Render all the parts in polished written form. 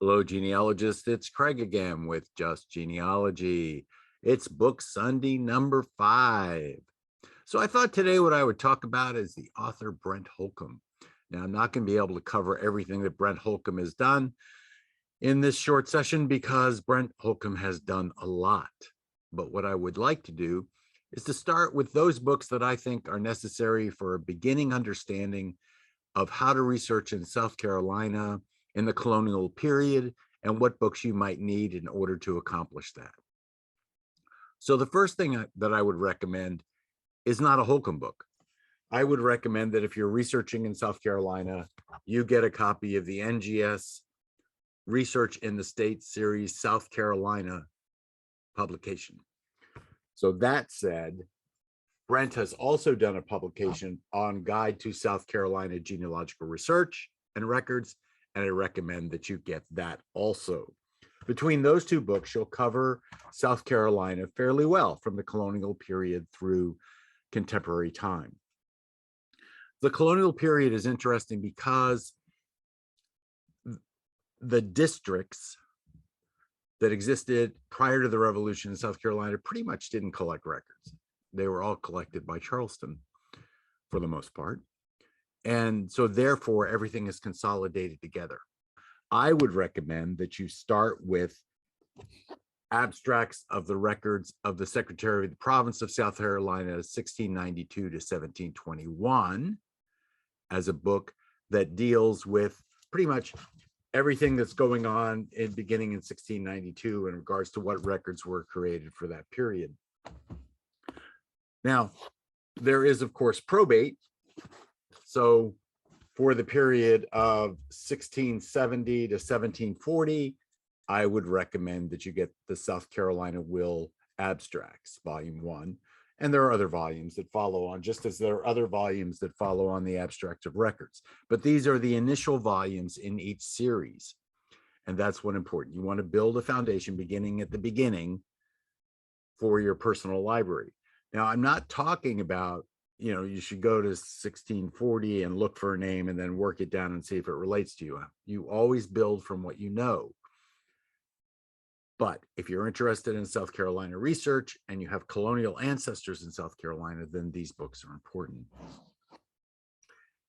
Hello, genealogists. It's Craig again with Just Genealogy. It's Book Sunday number 5. So I thought today what I would talk about is the author Brent Holcomb. Now, I'm not going to be able to cover everything that Brent Holcomb has done in this short session because Brent Holcomb has done a lot. But what I would like to do is to start with those books that I think are necessary for a beginning understanding of how to research in South Carolina in the colonial period and what books you might need in order to accomplish that. So the first thing that I would recommend is not a Holcomb book. I would recommend that if you're researching in South Carolina, you get a copy of the NGS Research in the State Series South Carolina publication. So that said, Brent has also done a publication on Guide to South Carolina Genealogical Research and Records, and I recommend that you get that also. Between those two books, you'll cover South Carolina fairly well from the colonial period through contemporary time. The colonial period is interesting because the districts that existed prior to the Revolution in South Carolina pretty much didn't collect records. They were all collected by Charleston for the most part. And so therefore, everything is consolidated together. I would recommend that you start with abstracts of the records of the Secretary of the Province of South Carolina, 1692 to 1721, as a book that deals with pretty much everything that's going on beginning in 1692 in regards to what records were created for that period. Now, there is, of course, probate. So for the period of 1670 to 1740, I would recommend that you get the South Carolina Will Abstracts, Volume 1. And there are other volumes that follow on, just as there are other volumes that follow on the Abstract of Records. But these are the initial volumes in each series. And that's what's important. You want to build a foundation beginning at the beginning for your personal library. Now, I'm not talking about, you should go to 1640 and look for a name and then work it down and see if it relates to you. You always build from what you know. But if you're interested in South Carolina research and you have colonial ancestors in South Carolina, then these books are important.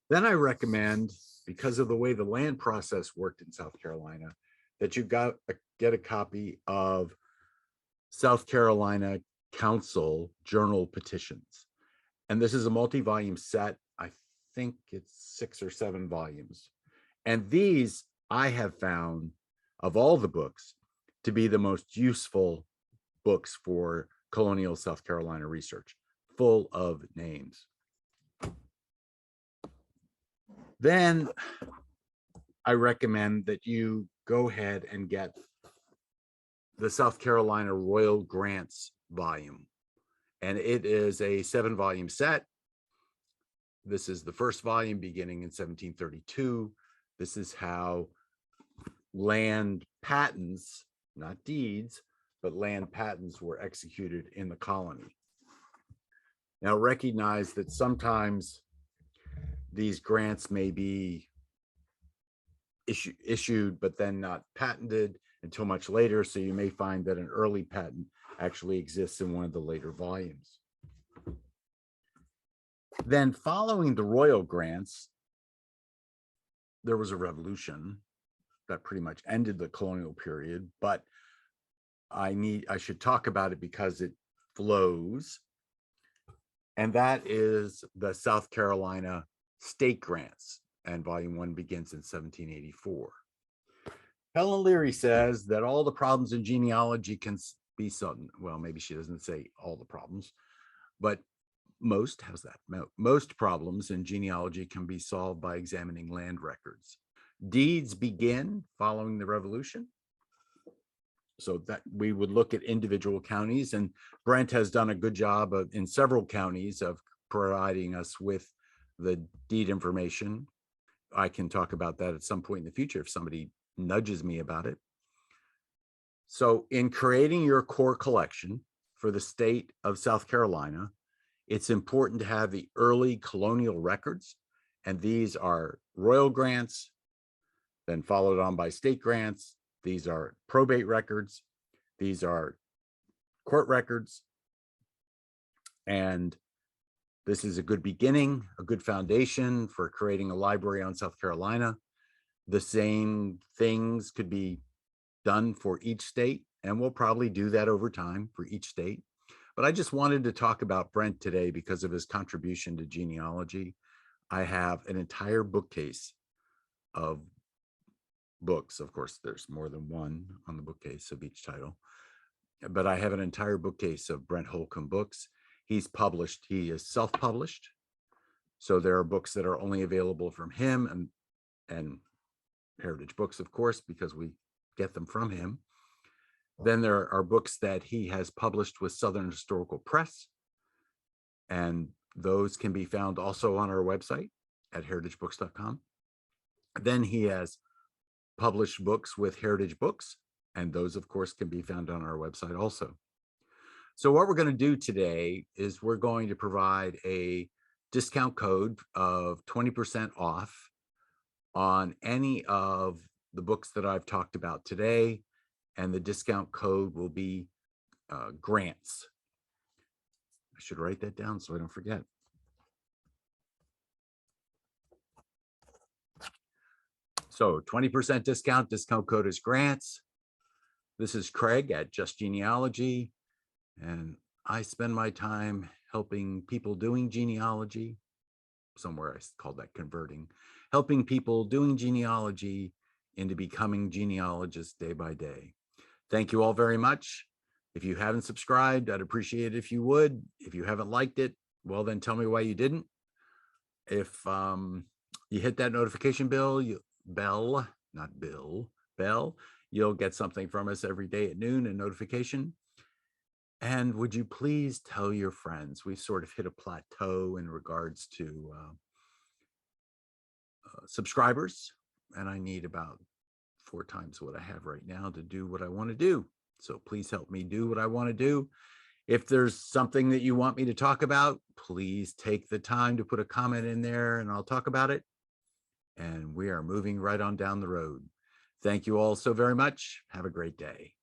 Then I recommend, because of the way the land process worked in South Carolina, that you get a copy of South Carolina Council Journal Petitions. And this is a multi-volume set. I think it's 6 or 7 volumes. And these I have found, of all the books, to be the most useful books for colonial South Carolina research, full of names. Then I recommend that you go ahead and get the South Carolina Royal Grants volume. And it is a 7-volume set. This is the first volume beginning in 1732. This is how land patents, not deeds, but land patents were executed in the colony. Now recognize that sometimes these grants may be issued, but then not patented until much later. So you may find that an early patent actually exists in one of the later volumes. Then following the royal grants, there was a revolution that pretty much ended the colonial period, but I should talk about it because it flows. And that is the South Carolina state grants, and volume 1 begins in 1784. Helen Leary says that all the problems in genealogy can be solved. Well, maybe she doesn't say all the problems, but most problems in genealogy can be solved by examining land records. Deeds begin following the revolution. So that we would look at individual counties, and Brent has done a good job in several counties of providing us with the deed information. I can talk about that at some point in the future if somebody nudges me about it. So in creating your core collection for the state of South Carolina, it's important to have the early colonial records, and these are royal grants, then followed on by state grants, These are probate records. These are court records. And this is a good beginning, a good foundation for creating a library on South Carolina. The same things could be done for each state, and we'll probably do that over time for each state. But I just wanted to talk about Brent today because of his contribution to genealogy. I have an entire bookcase of books. Of course, there's more than one on the bookcase of each title, but I have an entire bookcase of Brent Holcomb books. He's published, he is self-published. So there are books that are only available from him and Heritage Books, of course, because we get them from him. Then there are books that he has published with Southern Historical Press, and those can be found also on our website at heritagebooks.com. Then he has published books with Heritage Books, and those, of course, can be found on our website also. So what we're going to do today is we're going to provide a discount code of 20% off on any of the books that I've talked about today, and the discount code will be grants. I should write that down so I don't forget. So 20% discount code is grants. This is Craig at Just Genealogy, and I spend my time helping people doing genealogy. Somewhere I called that converting, helping people doing genealogy into becoming genealogists day by day. Thank you all very much. If you haven't subscribed, I'd appreciate it if you would. If you haven't liked it, well, then tell me why you didn't. If you hit that notification bell, you'll get something from us every day at noon, a notification. And would you please tell your friends? We've sort of hit a plateau in regards to subscribers, and I need about 4 times what I have right now to do what I want to do. So please help me do what I want to do. If there's something that you want me to talk about, please take the time to put a comment in there and I'll talk about it. And we are moving right on down the road. Thank you all so very much. Have a great day.